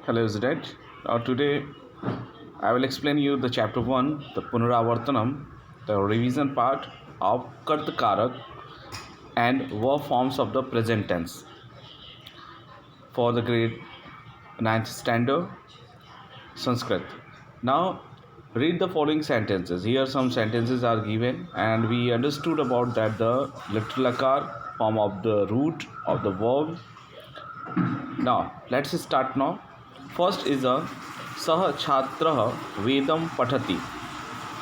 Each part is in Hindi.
Hello student. Today I will explain you the chapter 1, the Punaravartanam, the revision part of Kartakarak and verb forms of the present tense for the grade 9th standard Sanskrit. Now read the following sentences. Here some sentences are given and we understood about that the little akar form of the root of the verb. Now let's start now. First is a सह छात्रः वेदं पठति.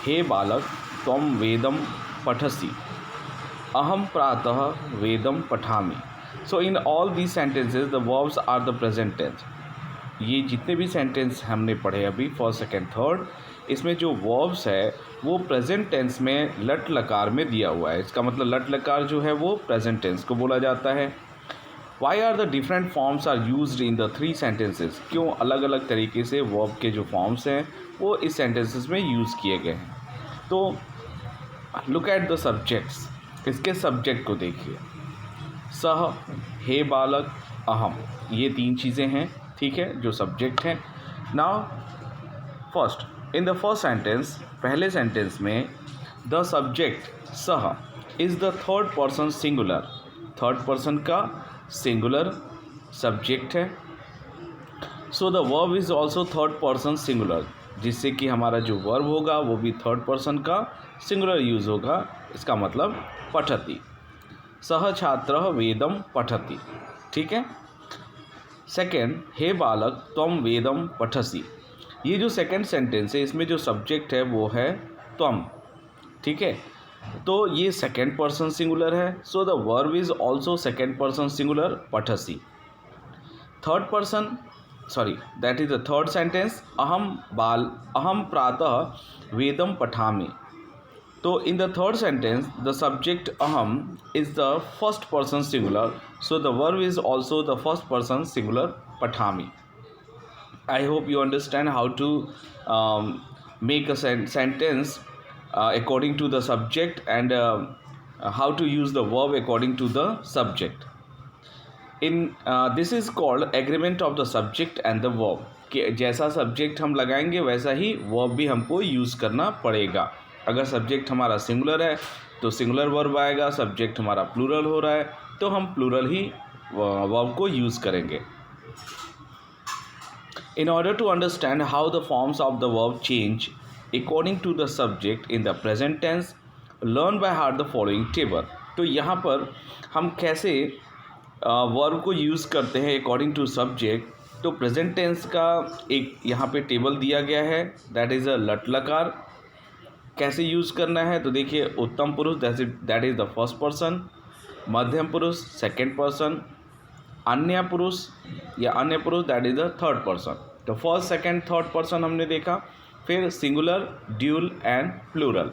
हे बालक त्वं वेदं पठसि. अहम प्रातः वेदं पठामि. So in all these sentences the verbs are the present tense. ये जितने भी सेंटेंस हमने पढ़े अभी फर्स्ट सेकेंड थर्ड, इसमें जो वर्ब्स है वो प्रेजेंट टेंस में लट लकार में दिया हुआ है. इसका मतलब लट लकार जो है वो प्रेजेंट टेंस को बोला जाता है. Why are the different forms are used in the three sentences? क्यों अलग अलग तरीके से वर्ब के जो फॉर्म्स हैं वो इस सेंटेंसेस में यूज़ किए गए हैं. तो लुक एट द सब्जेक्ट्स. इसके सब्जेक्ट को देखिए. सह, हे बालक, अहम, ये तीन चीज़ें हैं. ठीक है, जो सब्जेक्ट हैं. Now first in the first sentence, पहले सेंटेंस में द सब्जेक्ट सह is the third person singular. Third person का सिंगुलर सब्जेक्ट है. So the verb is also third person singular, जिससे कि हमारा जो वर्ब होगा वो भी थर्ड पर्सन का सिंगुलर यूज़ होगा. इसका मतलब पठति. सह छात्रः वेदं पठति. ठीक है. सेकेंड, हे बालक त्वं वेदं पठसि. ये जो सेकेंड सेंटेंस है इसमें जो सब्जेक्ट है वो है त्वं. ठीक है, तो ये सेकेंड पर्सन सिंगुलर है. So the verb is also second person singular पठसि. Third person that is the third sentence. अहम प्रातः वेदम पठामि. तो in the third sentence the subject अहम is the first person singular. So the verb is also the first person singular पठामि. I hope you understand how to make a sentence according to the subject and how to use the verb according to the subject. This is called agreement of the subject and the verb. कि जैसा सब्जेक्ट हम लगाएंगे वैसा ही वर्ब भी हमको यूज़ करना पड़ेगा. अगर सब्जेक्ट हमारा सिंगुलर है तो सिंगुलर वर्ब आएगा. सब्जेक्ट हमारा प्लूरल हो रहा है तो हम प्लूरल ही वर्ब को यूज़ करेंगे. In order to understand how the forms of the verb change according to the subject in the present tense, learn by heart the following table. तो यहाँ पर हम कैसे वर्ब को यूज़ करते हैं अकॉर्डिंग टू सब्जेक्ट. तो प्रेजेंट टेंस का एक यहाँ पे टेबल दिया गया है. दैट इज़ अ लट लकार. कैसे यूज़ करना है तो देखिए. उत्तम पुरुष that is the first person. मध्यम पुरुष सेकेंड पर्सन. अन्य पुरुष या अन्य पुरुष that is the third person. तो फर्स्ट सेकेंड थर्ड पर्सन हमने देखा. फिर सिंगुलर, ड्यूल एंड प्लूरल.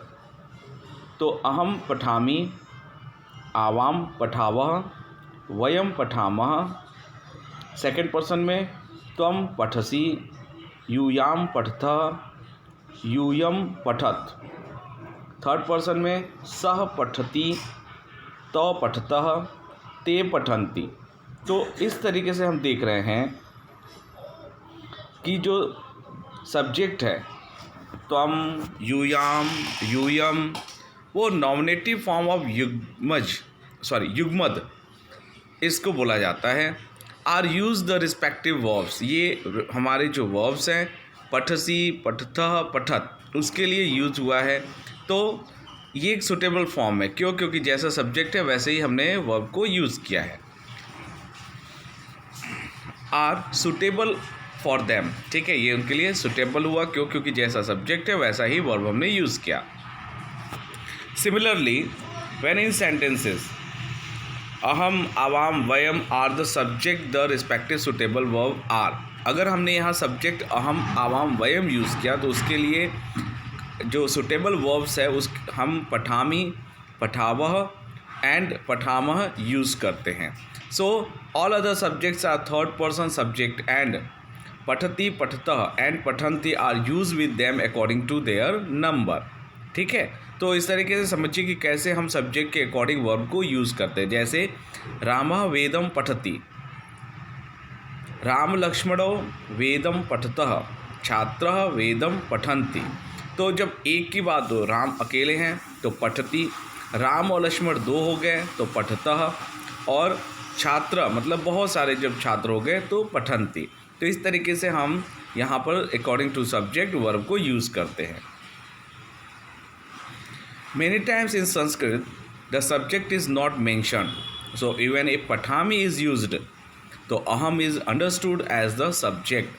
तो अहम पठामि, आवाम पठावः, वयम पठामः. सेकेंड पर्सन में त्वं पठसि, यूयाम पठतः, यूयम पठत. थर्ड पर्सन में सह पठति, तौ पठतः, ते पठन्ति. तो इस तरीके से हम देख रहे हैं कि जो सब्जेक्ट है त्वम, यूयाम, यूयम, वो नॉमिनेटिव फॉर्म ऑफ युग्मद इसको बोला जाता है. Are use the respective verbs. ये हमारे जो वर्ब्स हैं पठसी, पठतः, पठत, उसके लिए यूज़ हुआ है. तो ये एक सुटेबल फॉर्म है. क्यों? क्योंकि जैसा सब्जेक्ट है वैसे ही हमने वर्ब को यूज़ किया है. Are suitable for them. ठीक है, ये उनके लिए सुटेबल हुआ. क्यों? क्योंकि जैसा सब्जेक्ट है वैसा ही वर्ब हमने यूज़ किया. सिमिलरली व्हेन इन सेंटेंसेस अहम, आवाम, वयम are the subject the respective suitable verb are. अगर हमने यहाँ सब्जेक्ट अहम, आवाम, वयम यूज़ किया तो उसके लिए जो सुटेबल वर्ब्स है उस हम पठामी, पठावह एंड पठामह यूज़ करते हैं. So all other subjects are third person subject and पठति, पठतः एंड पठन्ति are use with them according to their number. ठीक है, तो इस तरीके से समझिए कि कैसे हम सब्जेक्ट के अकॉर्डिंग वर्ब को यूज़ करते हैं. जैसे रामः वेदम पठति, राम लक्ष्मणो वेदम पठतः छात्रः वेदम पठन्ति। तो जब एक की बात हो, राम अकेले हैं तो पठती, राम और लक्ष्मण दो हो गए तो पठतः, और छात्र मतलब बहुत सारे जब छात्र हो गए तो पठन्ति। तो इस तरीके से हम यहाँ पर अकॉर्डिंग टू सब्जेक्ट वर्ब को यूज़ करते हैं। Many times in Sanskrit, the subject is not mentioned. So even if patami is used, तो aham is understood as the subject.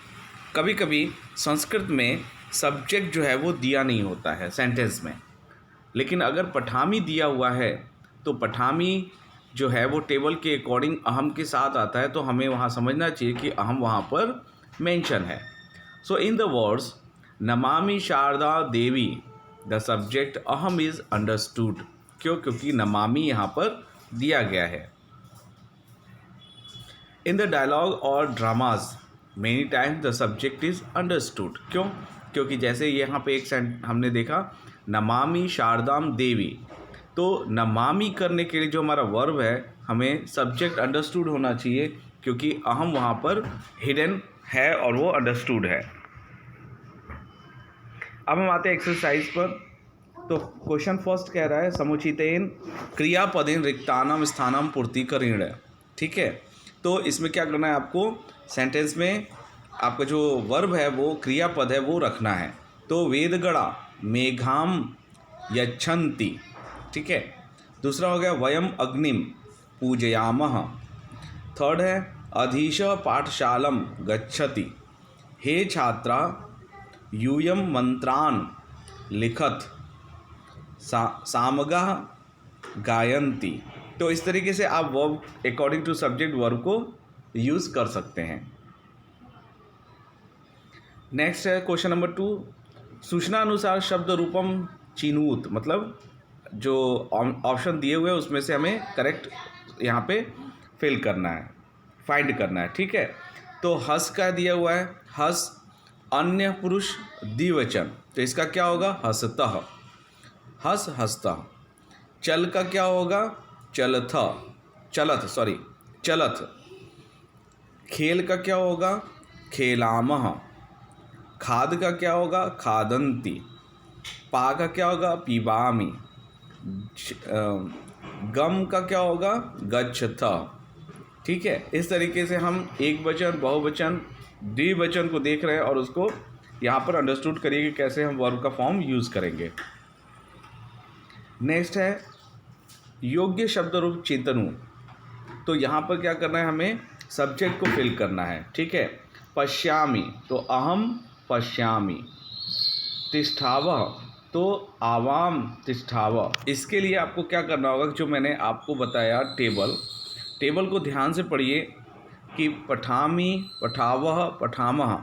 कभी कभी संस्कृत में सब्जेक्ट जो है वो दिया नहीं होता है सेंटेंस में, लेकिन अगर पठामी दिया हुआ है तो पठामी जो है वो टेबल के अकॉर्डिंग अहम के साथ आता है, तो हमें वहाँ समझना चाहिए कि अहम वहाँ पर मेंशन है। सो in the words Namami Sharda Devi, the subject अहम इज़ अंडरस्टूड। क्यों? क्योंकि नमामि यहाँ पर दिया गया है। इन द डायलॉग और dramas many times the subject is understood. क्यों? क्योंकि जैसे यहाँ पे एक हमने देखा नमामि शारदाम देवी, तो नमामि करने के लिए जो हमारा वर्ब है हमें सब्जेक्ट अंडरस्टूड होना चाहिए, क्योंकि अहम वहाँ पर हिडन है और वो अंडरस्टूड है। अब हम आते हैं एक्सरसाइज पर। तो क्वेश्चन फर्स्ट कह रहा है समुचितेन क्रियापदेन रिक्तानाम स्थानम पूर्ति करेण। ठीक है, तो इसमें क्या करना है आपको, सेंटेंस में आपका जो वर्ब है वो क्रियापद है वो रखना है। तो वेदगणा मेघाम यच्छन्ति। ठीक है, दूसरा हो गया वयम अग्निम पूजयामः। थर्ड है अधीश पाठशालम गच्छति। हे छात्रा यूयम मंत्रान लिखत सामगा गायन्ति। तो इस तरीके से आप verb according to subject verb को यूज़ कर सकते हैं। नेक्स्ट है क्वेश्चन नंबर 2, सूचना अनुसार शब्द रूपम चिनूत। मतलब जो ऑप्शन दिए हुए हैं उसमें से हमें करेक्ट यहाँ पे फिल करना है, फाइंड करना है। ठीक है, तो हस का दिया हुआ है, हस अन्य पुरुष द्विवचन, तो इसका क्या होगा हसतः, हस हसतः। चल का क्या होगा चलथ, चलथ सॉरी चलथ। खेल का क्या होगा खेलामः। खाद का क्या होगा खादन्ति। पा का क्या होगा पिबामि। गम का क्या होगा गच्छथ। ठीक है, इस तरीके से हम एक वचन बहुवचन द्विवचन को देख रहे हैं और उसको यहाँ पर अंडरस्टूड करिए कि कैसे हम वर्ब का फॉर्म यूज़ करेंगे। नेक्स्ट है योग्य शब्द रूप चिंतनु। तो यहाँ पर क्या करना है, हमें सब्जेक्ट को फिल करना है। ठीक है, पश्यामि तो अहम पश्यामि। तिष्ठावः तो आवाम तिष्ठावः। इसके लिए आपको क्या करना होगा, जो मैंने आपको बताया टेबल को ध्यान से पढ़िए कि पठामि पठावः पठामः,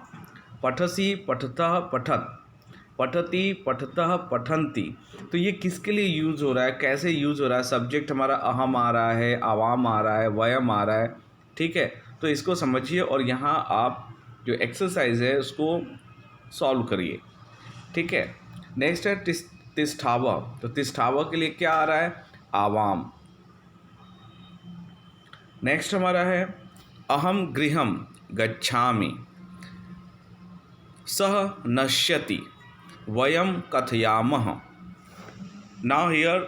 पठसी पठतः पठत, पठती पठतः पठन्ति। तो ये किसके लिए यूज़ हो रहा है, कैसे यूज़ हो रहा है। सब्जेक्ट हमारा अहम आ रहा है, आवाम आ रहा है, वयम आ रहा है। ठीक है, तो इसको समझिए और यहाँ आप जो एक्सरसाइज है उसको सॉल्व करिए। ठीक है, नेक्स्ट है तिष्ठावः। तो तिष्ठावः के लिए क्या आ रहा है आवाम। नेक्स्ट हमारा है अहम गृहम गच्छामि। सह नश्यति वयम कथयामः। Now here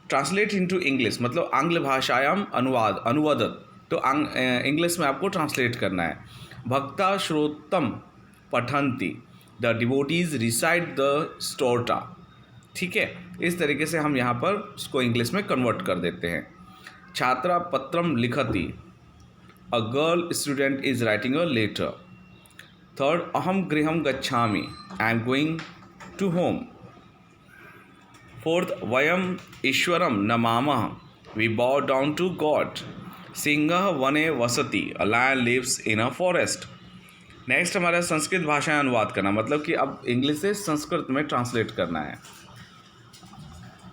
translate into English, मतलब आंग्ल भाषायाम अनुवादत। तो इंग्लिश में आपको ट्रांसलेट करना है। भक्ता श्रोतम पठन्ति, द डिवोटीज रिसाइट द स्टोर्टा। ठीक है, इस तरीके से हम यहाँ पर उसको इंग्लिश में कन्वर्ट कर देते हैं। छात्रा पत्रम लिखति, a girl student is writing a letter. Third अहम गृहम गच्छामि, I am going to home. Fourth वयम ईश्वरम नमामः, we bow down to god. सिंहः वने वसति, a lion lives in a forest. Next हमारा संस्कृत भाषा अनुवाद करना, मतलब कि अब इंग्लिश से संस्कृत में ट्रांसलेट करना है।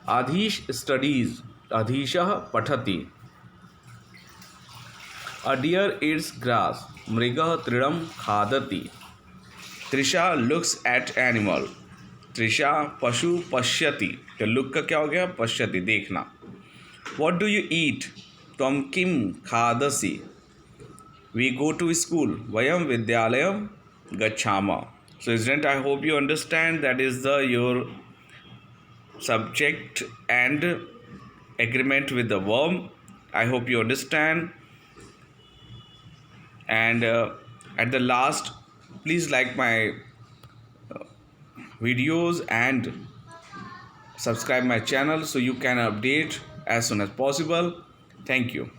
अधीश स्टडीज, अधीशः पठति। अ डियर ईट्स ग्रास, मृगः तृणम खादति। तृषा लुक्स एट एनिमल, तृषा पशु पश्यति। तो लुक का क्या हो गया पश्यति देखना। What do you eat, Tvam kim khadasi. We go to school. Vayam Vidyalayam Gachama. So, student, I hope you understand that is the your subject and agreement with the verb. I hope you understand. And at the last, please like my videos and subscribe my channel so you can update as soon as possible. Thank you.